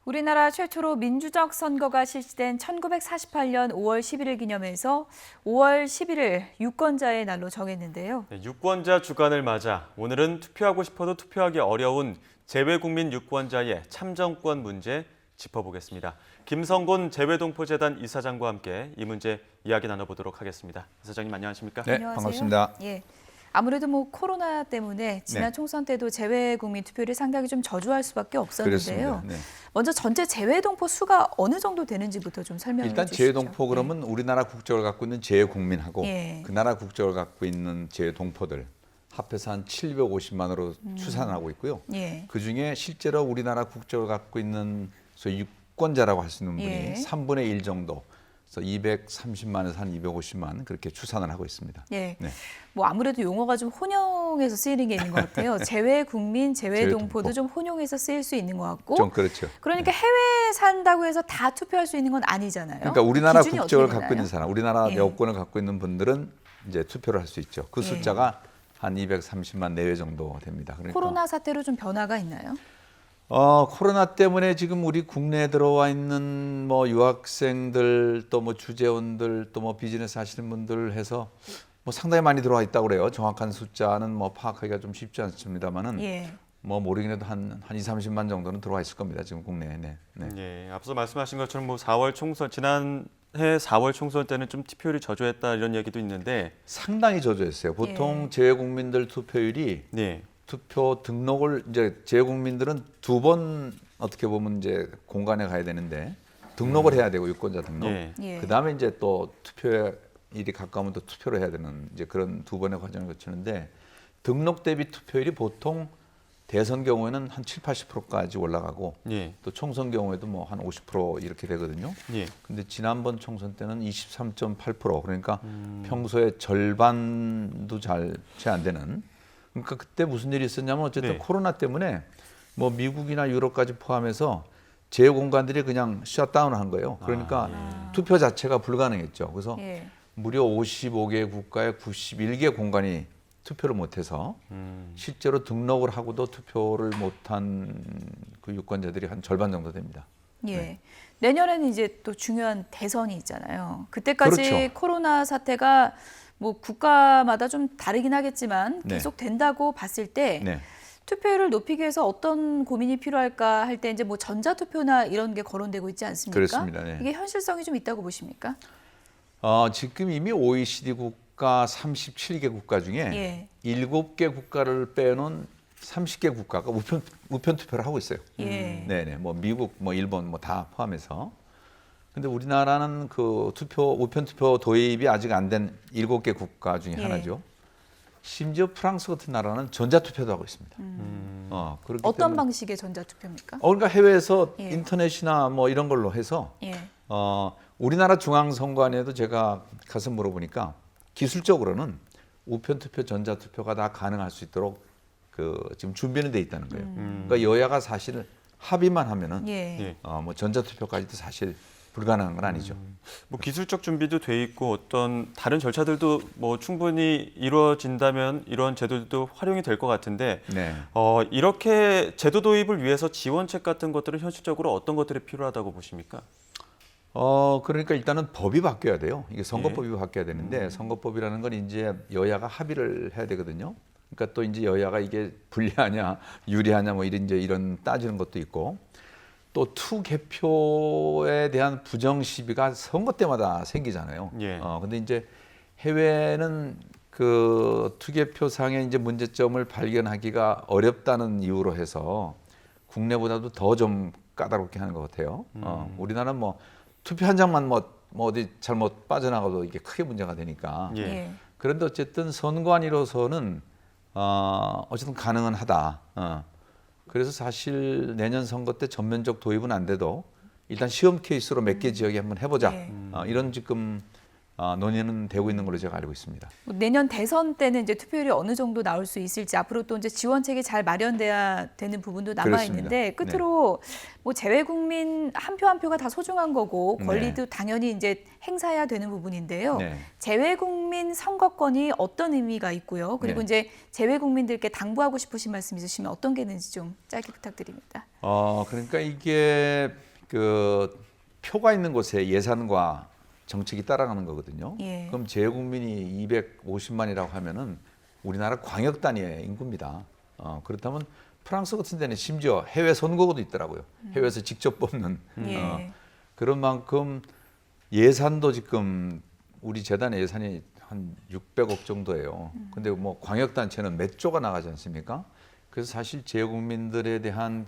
우리나라 최초로 민주적 선거가 실시된 1948년 5월 11일 기념해서 5월 11일 유권자의 날로 정했는데요. 유권자 주간을 맞아 오늘은 투표하고 싶어도 투표하기 어려운 재외국민 유권자의 참정권 문제 짚어보겠습니다. 김성곤 재외동포재단 이사장과 함께 이 문제 이야기 나눠보도록 하겠습니다. 이사장님 안녕하십니까? 네, 안녕하세요. 반갑습니다. 예. 아무래도 코로나 때문에 지난 네. 총선 때도 재외국민 투표를 상당히 좀 저조할 수밖에 없었는데요. 그렇습니다. 네. 먼저 전체 재외동포 수가 어느 정도 되는지부터 좀 설명해 일단 주시죠. 재외동포 그러면 우리나라 국적을 갖고 있는 재외국민하고 예. 그 나라 국적을 갖고 있는 재외동포들 합해서 한 750만으로 추산하고 있고요. 예. 그중에 실제로 우리나라 국적을 갖고 있는 소위 유권자라고 할 수 있는 분이 예. 3분의 1 정도, 그래서 230만에서 한 250만 그렇게 추산을 하고 있습니다. 예. 네. 아무래도 용어가 좀 혼용해서 쓰이는 게 있는 것 같아요. 재외국민, 재외동포도 재외동포. 좀 혼용해서 쓰일 수 있는 것 같고. 좀 그렇죠. 그러니까 해외에 산다고 해서 다 투표할 수 있는 건 아니잖아요. 그러니까 우리나라 기준이 국적을 어떻게 갖고 되나요? 있는 사람, 우리나라 예. 여권을 갖고 있는 분들은 이제 투표를 할 수 있죠. 그 예. 숫자가 한 230만 내외 정도 됩니다. 그러니까 코로나 사태로 좀 변화가 있나요? 코로나 때문에 지금 우리 국내에 들어와 있는 유학생들 또 주재원들 또 비즈니스 하시는 분들 해서 상당히 많이 들어와 있다고 그래요. 정확한 숫자는 파악하기가 좀 쉽지 않습니다만은 예. 모르긴 해도 한 2, 30만 정도는 들어와 있을 겁니다. 지금 국내에. 네. 예, 앞서 말씀하신 것처럼 4월 총선 지난해 4월 총선 때는 좀 투표율이 저조했다 이런 얘기도 있는데 상당히 저조했어요. 보통 예. 재외국민들 투표율이 네. 투표 등록을 이제 재외국민들은 두 번 어떻게 보면 이제 공간에 가야 되는데 등록을 해야 되고 유권자 등록. 예. 그다음에 이제 또 투표일이 가까우면 또 투표를 해야 되는 이제 그런 두 번의 과정을 거치는데 등록 대비 투표율이 보통 대선 경우에는 한 7, 80%까지 올라가고 예. 또 총선 경우에도 한 50% 이렇게 되거든요. 예. 근데 지난번 총선 때는 23.8% 그러니까 평소에 절반도 채 안 되는. 그러니까 그때 무슨 일이 있었냐면 어쨌든 네. 코로나 때문에 미국이나 유럽까지 포함해서 제 공간들이 그냥 셧다운을 한 거예요. 그러니까 투표 자체가 불가능했죠. 그래서 예. 무려 55개 국가의 91개 공간이 투표를 못해서 실제로 등록을 하고도 투표를 못한 그 유권자들이 한 절반 정도 됩니다. 예. 네. 내년에는 이제 또 중요한 대선이 있잖아요. 그때까지 그렇죠. 코로나 사태가 국가마다 좀 다르긴 하겠지만 네. 계속 된다고 봤을 때 네. 투표율을 높이기 위해서 어떤 고민이 필요할까 할 때 이제 전자투표나 이런 게 거론되고 있지 않습니까? 그렇습니다. 네. 이게 현실성이 좀 있다고 보십니까? 지금 이미 OECD 국가 37개 국가 중에 예. 7개 국가를 빼놓은 30개 국가가 우편 투표를 하고 있어요. 예. 네네, 미국, 일본 다 포함해서. 근데 우리나라는 그 우편 투표 도입이 아직 안 된 7개 국가 중에 예. 하나죠. 심지어 프랑스 같은 나라는 전자투표도 하고 있습니다. 그렇기 어떤 때문에 방식의 전자투표입니까? 그러니까 해외에서 예. 인터넷이나 이런 걸로 해서 예. 우리나라 중앙선관위에도 제가 가서 물어보니까 기술적으로는 우편투표, 전자투표가 다 가능할 수 있도록 지금 준비는 돼 있다는 거예요. 그러니까 여야가 사실 합의만 하면은 예. 예. 전자투표까지도 사실 불가능한 건 아니죠. 기술적 준비도 돼 있고 어떤 다른 절차들도 충분히 이루어진다면 이런 제도도 활용이 될 것 같은데 네. 이렇게 제도 도입을 위해서 지원책 같은 것들은 현실적으로 어떤 것들이 필요하다고 보십니까? 그러니까 일단은 법이 바뀌어야 돼요. 이게 선거법이 바뀌어야 되는데 선거법이라는 건 이제 여야가 합의를 해야 되거든요. 그러니까 또 이제 여야가 이게 불리하냐, 유리하냐 이런 따지는 것도 있고 또 투개표에 대한 부정 시비가 선거 때마다 생기잖아요. 예. 근데 이제 해외는 그 투개표상의 이제 문제점을 발견하기가 어렵다는 이유로 해서 국내보다도 더 좀 까다롭게 하는 것 같아요. 우리나라는 투표 한 장만 어디 잘못 빠져나가도 이게 크게 문제가 되니까. 예. 예. 그런데 어쨌든 선관위로서는 어쨌든 가능은 하다. 그래서 사실 내년 선거 때 전면적 도입은 안 돼도 일단 시험 케이스로 몇 개 지역에 한번 해보자. 예. 이런 지금 논의는 되고 있는 걸로 제가 알고 있습니다. 뭐 내년 대선 때는 이제 투표율이 어느 정도 나올 수 있을지 앞으로 또 이제 지원책이 잘 마련돼야 되는 부분도 남아 있는데 끝으로 뭐 재외국민 한 표 한 표가 다 소중한 거고 권리도 당연히 이제 행사해야 되는 부분인데요. 재외국민 선거권이 어떤 의미가 있고요. 그리고 이제 재외국민들께 당부하고 싶으신 말씀 있으시면 어떤 게 있는지 좀 짧게 부탁드립니다. 그러니까 이게 그 표가 있는 곳에 예산과 정책이 따라가는 거거든요. 그럼 재외국민이 250만이라고 하면은 우리나라 광역 단위의 인구입니다. 그렇다면 프랑스 같은 데는 심지어 해외 선거구도 있더라고요. 해외에서 직접 뽑는 그런 만큼 예산도 지금 우리 재단의 예산이 한 600억 정도예요. 근데 뭐 광역 단체는 몇 조가 나가지 않습니까? 그래서 사실 재외국민들에 대한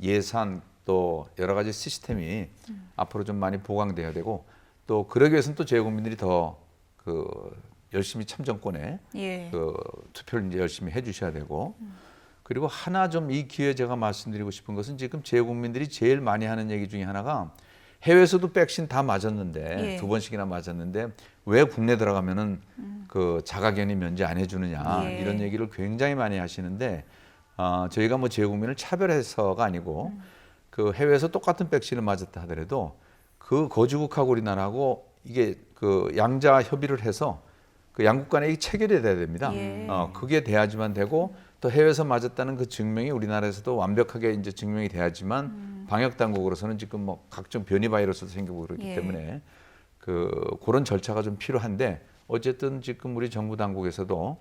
예산 또 여러 가지 시스템이 앞으로 좀 많이 보강돼야 되고 또 그러기 위해서는 또 재외국민들이 더 열심히 참정권에 투표를 이제 열심히 해주셔야 되고 그리고 하나 좀 이 기회에 제가 말씀드리고 싶은 것은 지금 재외국민들이 제일 많이 하는 얘기 중에 하나가 해외에서도 백신 다 맞았는데 2번씩이나 맞았는데 왜 국내 들어가면은 그 자가격리 면제 안 해주느냐 이런 얘기를 굉장히 많이 하시는데 저희가 뭐 재외국민을 차별해서가 아니고 그 해외에서 똑같은 백신을 맞았다 하더라도 그 거주국하고 우리나라하고 이게 그 양자 협의를 해서 그 양국 간에 체결이 돼야 됩니다. 그게 돼야지만 되고 또 해외에서 맞았다는 그 증명이 우리나라에서도 완벽하게 이제 증명이 돼야지만 방역 당국으로서는 지금 뭐 각종 변이 바이러스도 생기고 그렇기 때문에 그런 절차가 좀 필요한데 어쨌든 지금 우리 정부 당국에서도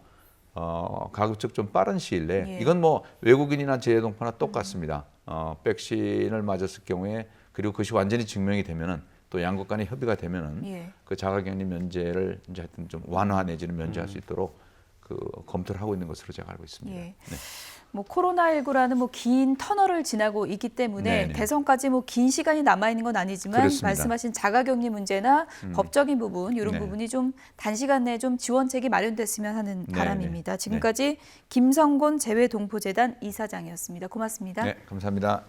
가급적 좀 빠른 시일 내에 이건 뭐 외국인이나 재외동포나 똑같습니다. 백신을 맞았을 경우에 그리고 그것이 완전히 증명이 되면은 또 양국 간의 협의가 되면은 그 자가격리 면제를 이제 하여튼 좀 완화 내지는 면제할 수 있도록 그 검토를 하고 있는 것으로 제가 알고 있습니다. 뭐 코로나19라는 뭐 긴 터널을 지나고 있기 때문에 대선까지 뭐 긴 시간이 남아 있는 건 아니지만 그렇습니다. 말씀하신 자가격리 문제나 법적인 부분 이런 부분이 좀 단시간 내에 좀 지원책이 마련됐으면 하는 바람입니다. 지금까지 김성곤 재외동포재단 이사장이었습니다. 고맙습니다. 네, 감사합니다.